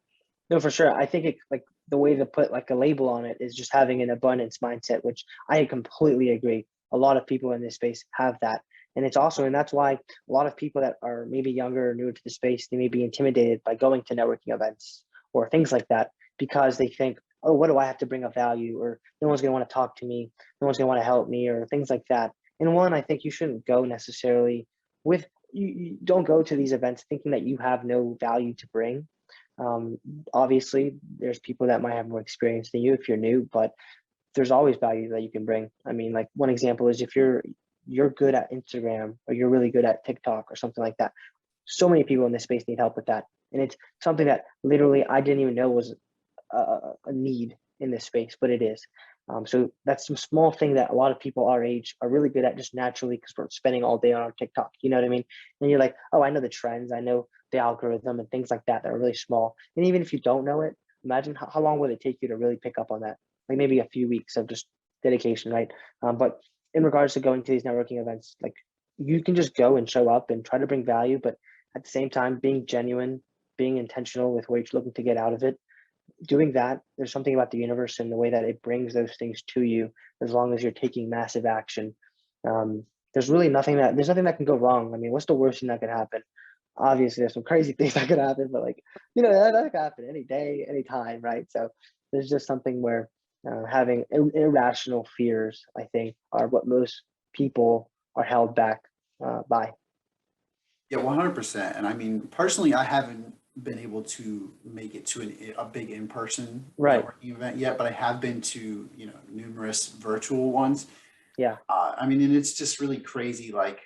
No, for sure. I think it, like the way to put like a label on it is just having an abundance mindset, which I completely agree. A lot of people in this space have that. And it's also, and that's why a lot of people that are maybe younger or newer to the space, they may be intimidated by going to networking events or things like that, because they think, oh, what do I have to bring of value? Or no one's going to want to talk to me. No one's going to want to help me, or things like that. And one, I think you shouldn't go necessarily with, you don't go to these events thinking that you have no value to bring. um, Obviously, there's people that might have more experience than you if you're new, but there's always value that you can bring. I mean, like one example is if you're good at Instagram or you're really good at TikTok or something like that. So many people in this space need help with that, and it's something that literally I didn't even know was a need in this space, but it is. So that's some small thing that a lot of people our age are really good at just naturally, because we're spending all day on our TikTok. You know what I mean? And you're like, oh, I know the trends, I know the algorithm and things like that that are really small. And even if you don't know it, imagine how long would it take you to really pick up on that? Like maybe a few weeks of just dedication, right? But in regards to going to these networking events, like you can just go and show up and try to bring value, but at the same time, being genuine, being intentional with what you're looking to get out of it, doing that, there's something about the universe and the way that it brings those things to you, as long as you're taking massive action. um, there's nothing that can go wrong. I mean, what's the worst thing that could happen? Obviously there's some crazy things that could happen, but like, that could happen any day, any time, right? So there's just something where having irrational fears, I think, are what most people are held back by. Yeah, 100%. And I mean, personally, I haven't been able to make it to a big in-person Right. networking event yet, but I have been to, numerous virtual ones. Yeah. I mean, and it's just really crazy. Like,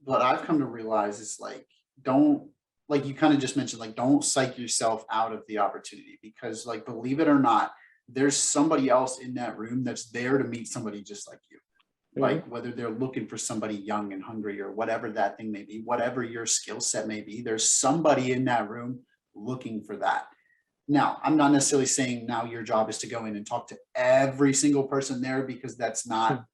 what I've come to realize is like, don't, like you kind of just mentioned, like, don't psych yourself out of the opportunity because, like, believe it or not, there's somebody else in that room that's there to meet somebody just like you. Hmm. Like, whether they're looking for somebody young and hungry or whatever that thing may be, whatever your skill set may be, there's somebody in that room looking for that. Now, I'm not necessarily saying now your job is to go in and talk to every single person there because that's not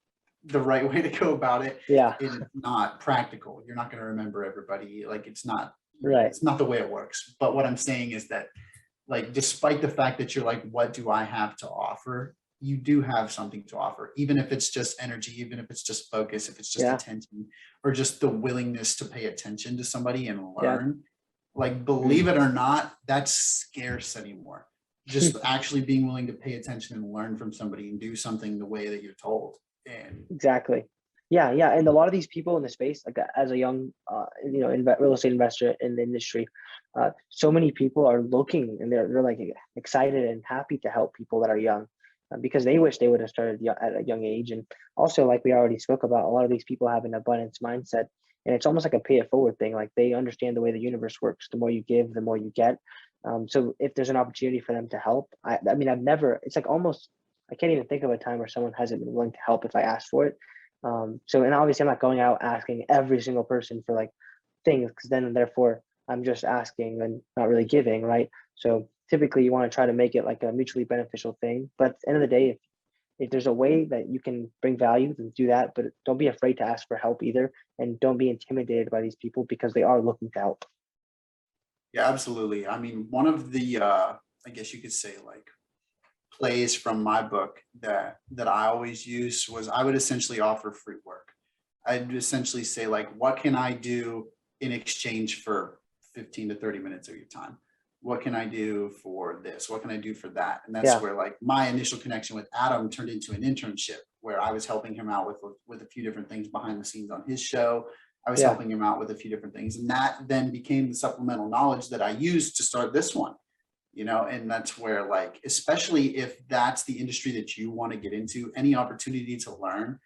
the right way to go about it. Yeah. It's not practical. You're not going to remember everybody. Like, it's not, Right. it's not the way it works. But what I'm saying is that, like, despite the fact that you're like, what do I have to offer? You do have something to offer, even if it's just energy, even if it's just focus, if it's just Yeah. attention, or just the willingness to pay attention to somebody and Yeah. learn. Like, Mhm. believe it or not, that's scarce anymore. Just actually being willing to pay attention and learn from somebody and do something the way that you're told. And Exactly. Yeah, yeah, and a lot of these people in the space, like as a young, real estate investor in the industry, so many people are looking and they're like excited and happy to help people that are young, because they wish they would have started at a young age. And also, like we already spoke about, a lot of these people have an abundance mindset, and it's almost like a pay it forward thing. Like they understand the way the universe works. The more you give, the more you get. So if there's an opportunity for them to help, I mean, I've never. It's like almost I can't even think of a time where someone hasn't been willing to help if I asked for it. So, and obviously I'm not going out asking every single person for like things, because then therefore I'm just asking and not really giving, right? So typically you want to try to make it like a mutually beneficial thing. But at the end of the day, if there's a way that you can bring value, then do that. But don't be afraid to ask for help either. And don't be intimidated by these people because they are looking to help. yeah, absolutely. I mean, one of the, I guess you could say, like, plays from my book that I always use was I would essentially offer free work. I'd essentially say, like, what can I do in exchange for 15 to 30 minutes of your time? What can I do for this? What can I do for that? And that's Yeah. where, like, my initial connection with Adam turned into an internship where I was helping him out with a few different things behind the scenes on his show. I was Yeah. helping him out with a few different things. And that then became the supplemental knowledge that I used to start this one. And that's where, like, especially if that's the industry that you want to get into, any opportunity to learn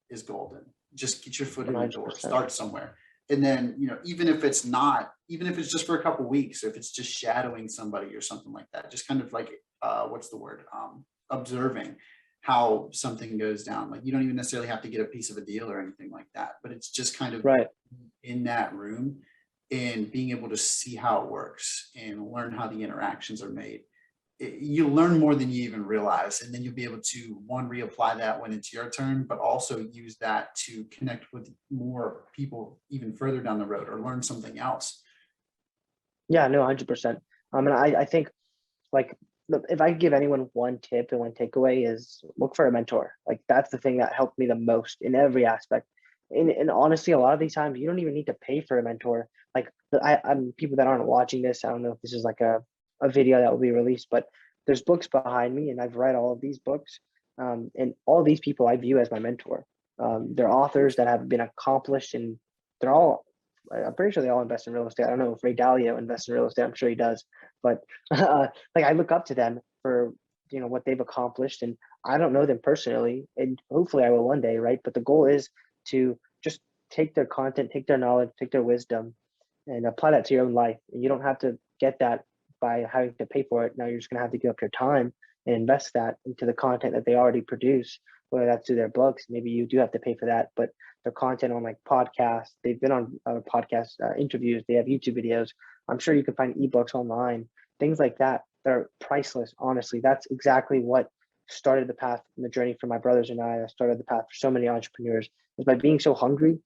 is golden. Just get your foot in the door, 100%. start somewhere. And then, even if it's not, even if it's just for a couple weeks, or if it's just shadowing somebody or something like that, just kind of like, what's the word? Observing how something goes down. Like, you don't even necessarily have to get a piece of a deal or anything like that, but it's just kind of Right. in that room and being able to see how it works and learn how the interactions are made. You learn more than you even realize, and then you'll be able to, one, reapply that when it's your turn, but also use that to connect with more people even further down the road or learn something else. Yeah, no, 100%. And I think like if I could give anyone one tip and one takeaway is look for a mentor. Like that's the thing that helped me the most in every aspect. And honestly, a lot of these times you don't even need to pay for a mentor. Like I'm people that aren't watching this. I don't know if this is like a video that will be released, but there's books behind me, and I've read all of these books. And all these people I view as my mentor. They're authors that have been accomplished, and they're all. I'm pretty sure they all invest in real estate. I don't know if Ray Dalio invests in real estate. I'm sure he does, but like I look up to them for what they've accomplished, and I don't know them personally, and hopefully I will one day, right? But the goal is to just take their content, take their knowledge, take their wisdom, and apply that to your own life. And you don't have to get that by having to pay for it. Now you're just gonna have to give up your time and invest that into the content that they already produce, whether that's through their books. Maybe you do have to pay for that, but their content on like podcasts, they've been on podcast interviews, they have YouTube videos. I'm sure you can find ebooks online, things like that. They're priceless. Honestly, that's exactly what started the path and the journey for my brothers and I. That started the path for so many entrepreneurs is by being so hungry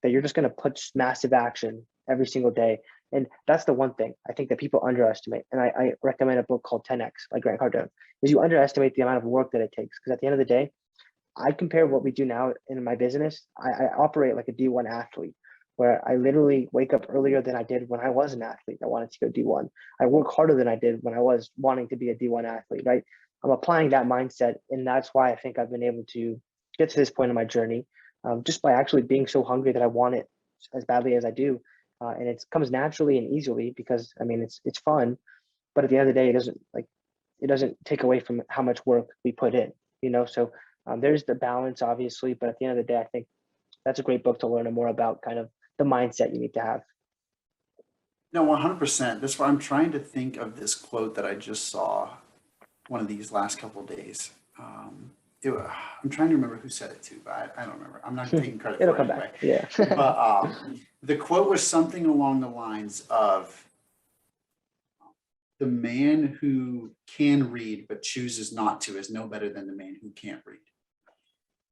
that you're just going to put massive action every single day. And that's the one thing I think that people underestimate. And I recommend a book called 10X by Grant Cardone, is you underestimate the amount of work that it takes. Because at the end of the day, I compare what we do now in my business. I operate like a D1 athlete, where I literally wake up earlier than I did when I was an athlete. I wanted to go D1. I work harder than I did when I was wanting to be a D1 athlete, right? I'm applying that mindset. And that's why I think I've been able to get to this point in my journey, just by actually being so hungry that I want it as badly as I do. and it comes naturally and easily because I mean it's fun, but at the end of the day, it doesn't take away from how much work we put in, you know. So there's the balance, obviously, but at the end of the day, I think that's a great book to learn more about kind of the mindset you need to have. No, 100%. That's why I'm trying to think of this quote that I just saw one of these last couple of days. I'm trying to remember who said it too, but I don't remember. I'm not taking credit It'll for it come anyway. back. Yeah. But the quote was something along the lines of, the man who can read but chooses not to is no better than the man who can't read.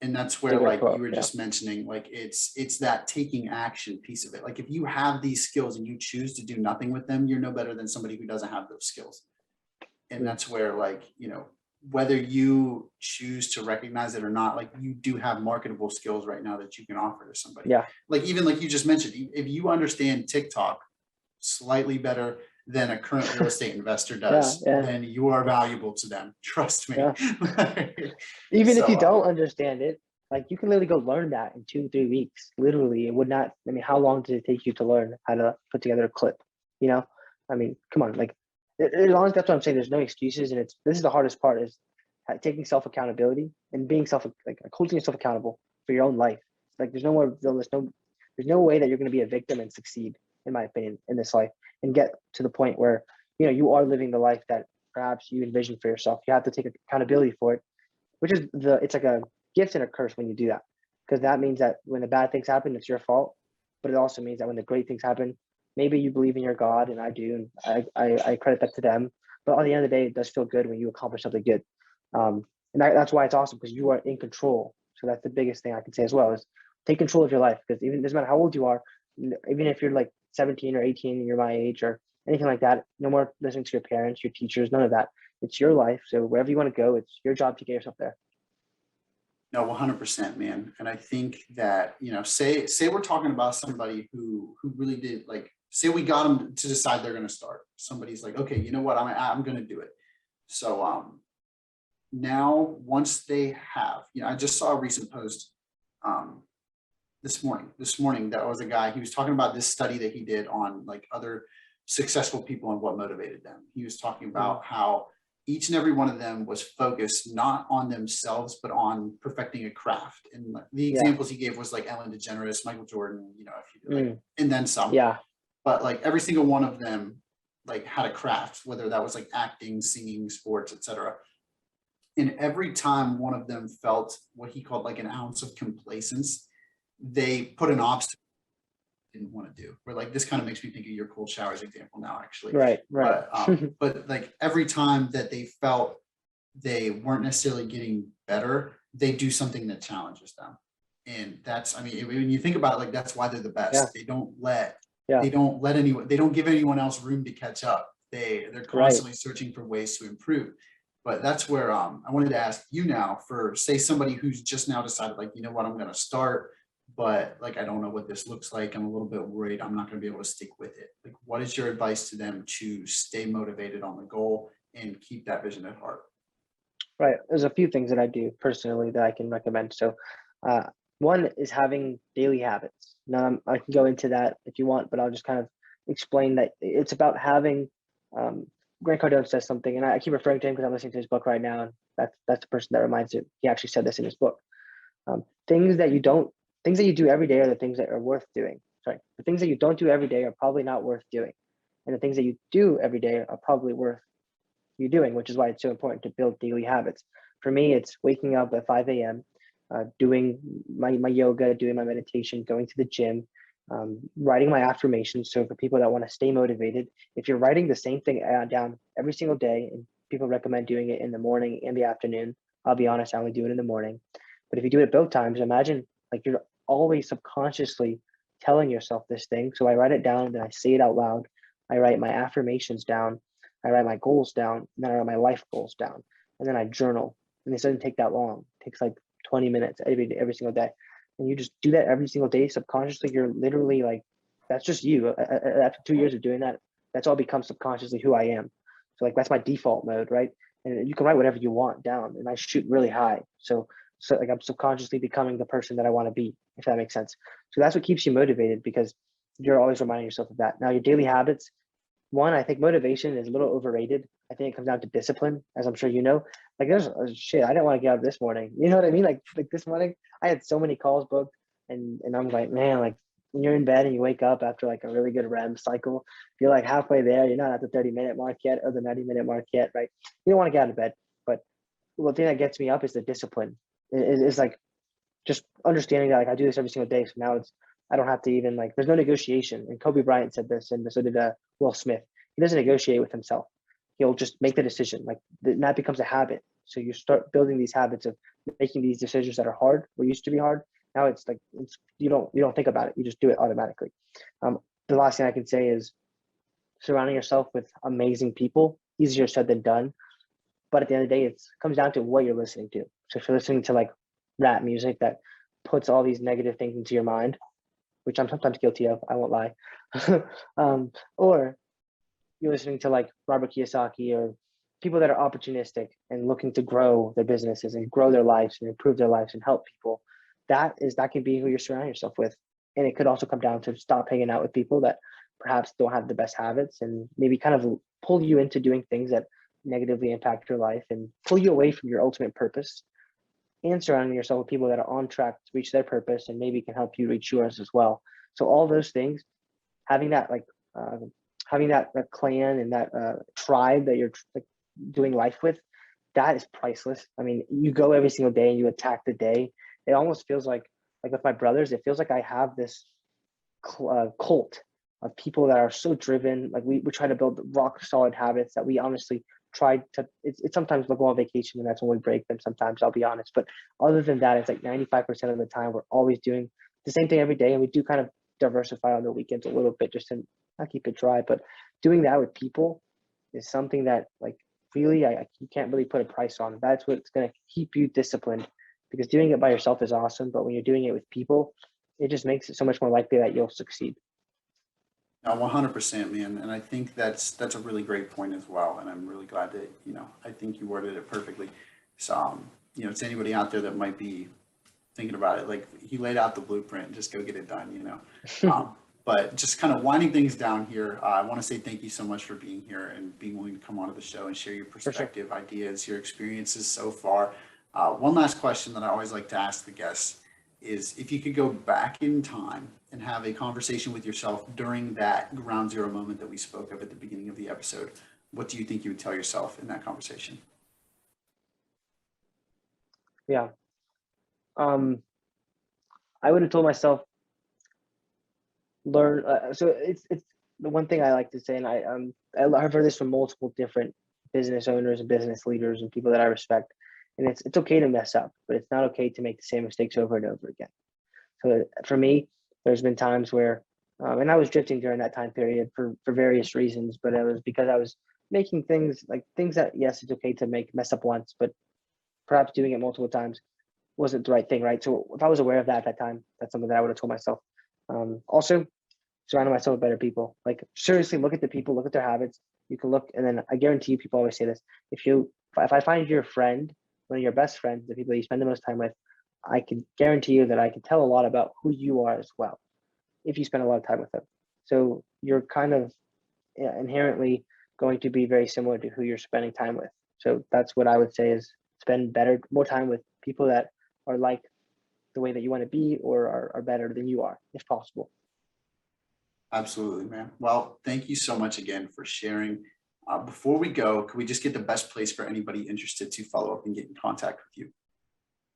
And that's where, like you were just mentioning, like it's that taking action piece of it. Like if you have these skills and you choose to do nothing with them, you're no better than somebody who doesn't have those skills. And that's where, like, you know, whether you choose to recognize it or not, like you do have marketable skills right now that you can offer to somebody. Yeah. Like even like you just mentioned, if you understand TikTok slightly better than a current real estate investor does, then you are valuable to them. Trust me. Even if you don't understand it, like you can literally go learn that in 2-3 weeks. Literally, it would not. I mean, how long did it take you to learn how to put together a clip? You know, I mean, come on. Like, as long as that's what I'm saying, there's no excuses, and this is the hardest part is taking self accountability and being holding yourself accountable for your own life. Like, there's no way that you're going to be a victim and succeed, in my opinion, in this life and get to the point where, you know, you are living the life that perhaps you envision for yourself. You have to take accountability for it, which is it's like a gift and a curse when you do that, because that means that when the bad things happen, it's your fault. But it also means that when the great things happen, maybe you believe in your God, and I do, and I credit that to them. But at the end of the day, it does feel good when you accomplish something good. And that's why it's awesome, because you are in control. So that's the biggest thing I can say as well, is take control of your life, because even doesn't matter how old you are, even if you're like 17 or 18 and you're my age or anything like that, no more listening to your parents, your teachers, none of that. It's your life. So wherever you want to go, it's your job to get yourself there. No, 100%, man. And I think that, you know, say we're talking about somebody who really did, like, say we got them to decide they're going to start. Somebody's like, okay, you know what, I'm going to do it. So now once they have, you know, I just saw a recent post this morning that was a guy, he was talking about this study that he did on like other successful people and what motivated them. He was talking about how each and every one of them was focused not on themselves, but on perfecting a craft. And the examples he gave was like Ellen DeGeneres, Michael Jordan, you know, if you like, and then some. Yeah. But like every single one of them like had a craft, whether that was like acting, singing, sports, etc. And every time one of them felt what he called like an ounce of complacence, they put an obstacle didn't want to do. Where like this kind of makes me think of your cold showers example now, actually. Right. But like every time that they felt they weren't necessarily getting better, they do something that challenges them. And that's, I mean, when you think about it, like that's why they're the best. They don't let anyone, they don't give anyone else room to catch up. They're constantly searching for ways to improve. But that's where I wanted to ask you now, for say somebody who's just now decided, like, you know what, I'm going to start, but like I don't know what this looks like. I'm a little bit worried I'm not going to be able to stick with it. Like, what is your advice to them to stay motivated on the goal and keep that vision at heart? Right. There's a few things that I do personally that I can recommend. So one is having daily habits. Now I can go into that if you want, but I'll just kind of explain that it's about having Grant Cardone says something, and I keep referring to him because I'm listening to his book right now, and that's the person that reminds me. He actually said this in his book. Things that you do every day are the things that are worth doing. Sorry, the things that you don't do every day are probably not worth doing, and the things that you do every day are probably worth you doing, which is why it's so important to build daily habits. For me, it's waking up at 5 a.m., doing my yoga, doing my meditation, going to the gym, writing my affirmations. So for people that want to stay motivated, if you're writing the same thing down every single day, and people recommend doing it in the morning and the afternoon, I'll be honest, I only do it in the morning. But if you do it both times, imagine like you're always subconsciously telling yourself this thing. So I write it down, then I say it out loud. I write my affirmations down. I write my goals down, and then I write my life goals down, and then I journal. And this doesn't take that long. It takes like 20 minutes every single day. And you just do that every single day subconsciously. You're literally like, that's just you. After 2 years of doing that, that's all becomes subconsciously who I am. So like that's my default mode, right? And you can write whatever you want down, and I shoot really high. So like I'm subconsciously becoming the person that I want to be, if that makes sense. So that's what keeps you motivated, because you're always reminding yourself of that. Now, your daily habits, one, I think motivation is a little overrated. I think it comes down to discipline, as I'm sure you know. Like there's shit, I didn't want to get up this morning. You know what I mean? Like this morning, I had so many calls booked, and I'm like, man, like when you're in bed and you wake up after like a really good REM cycle, you're like halfway there. You're not at the 30-minute mark yet or the 90-minute mark yet, right? You don't want to get out of bed. But the thing that gets me up is the discipline. It's like just understanding that like I do this every single day. So now I don't have to even like there's no negotiation. And Kobe Bryant said this, and so did Will Smith. He doesn't negotiate with himself. He'll just make the decision. Like that becomes a habit. So you start building these habits of making these decisions that are hard or used to be hard. Now it's like you don't think about it. You just do it automatically. The last thing I can say is surrounding yourself with amazing people. Easier said than done. But at the end of the day, it comes down to what you're listening to. So if you're listening to like rap music that puts all these negative things into your mind, which I'm sometimes guilty of, I won't lie, or you're listening to like Robert Kiyosaki or people that are opportunistic and looking to grow their businesses and grow their lives and improve their lives and help people, that can be who you're surrounding yourself with. And it could also come down to stop hanging out with people that perhaps don't have the best habits and maybe kind of pull you into doing things that negatively impact your life and pull you away from your ultimate purpose, and surrounding yourself with people that are on track to reach their purpose and maybe can help you reach yours as well. So all those things, having that like having that clan and that tribe that you're like doing life with, that is priceless. I mean, you go every single day and you attack the day. It almost feels like with my brothers, it feels like I have this cult of people that are so driven. Like we try to build rock solid habits that we honestly try to, it's sometimes we'll go on vacation and that's when we break them sometimes, I'll be honest. But other than that, it's like 95% of the time, we're always doing the same thing every day. And we do kind of diversify on the weekends a little bit just to not keep it dry. But doing that with people is something that like really, you can't really put a price on. That's what's going to keep you disciplined, because doing it by yourself is awesome. But when you're doing it with people, it just makes it so much more likely that you'll succeed. No, 100%, man. And I think that's a really great point as well. And I'm really glad that, I think you worded it perfectly. So, to anybody out there that might be thinking about it, like he laid out the blueprint, just go get it done. But just kind of winding things down here, I want to say thank you so much for being here and being willing to come onto the show and share your For sure. perspective, ideas, your experiences so far. One last question that I always like to ask the guests is if you could go back in time and have a conversation with yourself during that ground zero moment that we spoke of at the beginning of the episode, what do you think you would tell yourself in that conversation? Yeah. I would have told myself, learn. So it's the one thing I like to say, and I've heard this from multiple different business owners and business leaders and people that I respect. And it's okay to mess up, but it's not okay to make the same mistakes over and over again. So for me, there's been times where, and I was drifting during that time period for various reasons, but it was because I was making things that, yes, it's okay to mess up once, but perhaps doing it multiple times wasn't the right thing, right? So if I was aware of that at that time, that's something that I would have told myself. Also, surrounding myself with better people. Like seriously, look at the people, look at their habits. You can look, and then I guarantee you, people always say this: if I find your friend, one of your best friends, the people that you spend the most time with, I can guarantee you that I can tell a lot about who you are as well if you spend a lot of time with them. So you're kind of inherently going to be very similar to who you're spending time with. So that's what I would say is spend more time with people that are like the way that you want to be or are better than you are, if possible. Absolutely, man. Well, thank you so much again for sharing. Before we go, could we just get the best place for anybody interested to follow up and get in contact with you?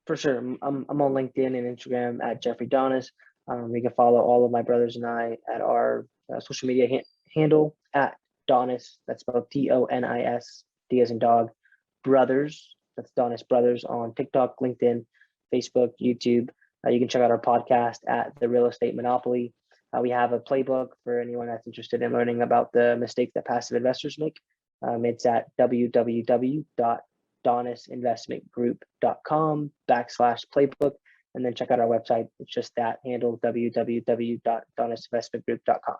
For sure. I'm on LinkedIn and Instagram at Jeffrey Donis. You can follow all of my brothers and I at our social media handle at Donis. That's spelled Donis, D as in dog, Brothers. That's Donis Brothers on TikTok, LinkedIn, Facebook, YouTube. You can check out our podcast at The Real Estate Monopoly. We have a playbook for anyone that's interested in learning about the mistakes that passive investors make. It's at www.donisinvestmentgroup.com/playbook. And then check out our website. It's just that handle, www.donisinvestmentgroup.com.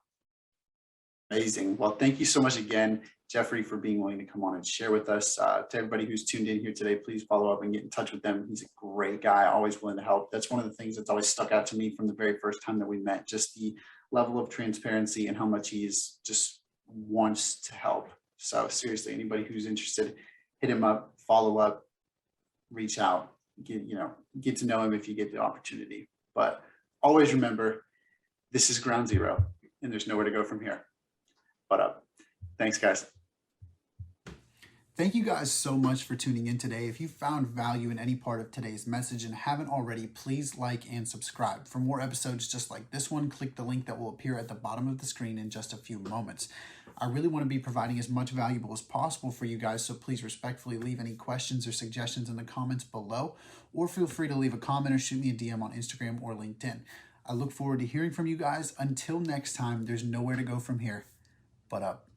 Amazing. Well, thank you so much again, Jeffrey, for being willing to come on and share with us. To everybody who's tuned in here today, please follow up and get in touch with them. He's a great guy, always willing to help. That's one of the things that's always stuck out to me from the very first time that we met, just the level of transparency and how much he's just wants to help. So seriously, anybody who's interested, hit him up, follow up, reach out, get to know him if you get the opportunity. But always remember, this is ground zero and there's nowhere to go from here but up. Thanks, guys. Thank you guys so much for tuning in today. If you found value in any part of today's message and haven't already, please like and subscribe. For more episodes just like this one, click the link that will appear at the bottom of the screen in just a few moments. I really want to be providing as much valuable as possible for you guys, so please respectfully leave any questions or suggestions in the comments below, or feel free to leave a comment or shoot me a DM on Instagram or LinkedIn. I look forward to hearing from you guys. Until next time, there's nowhere to go from here but up.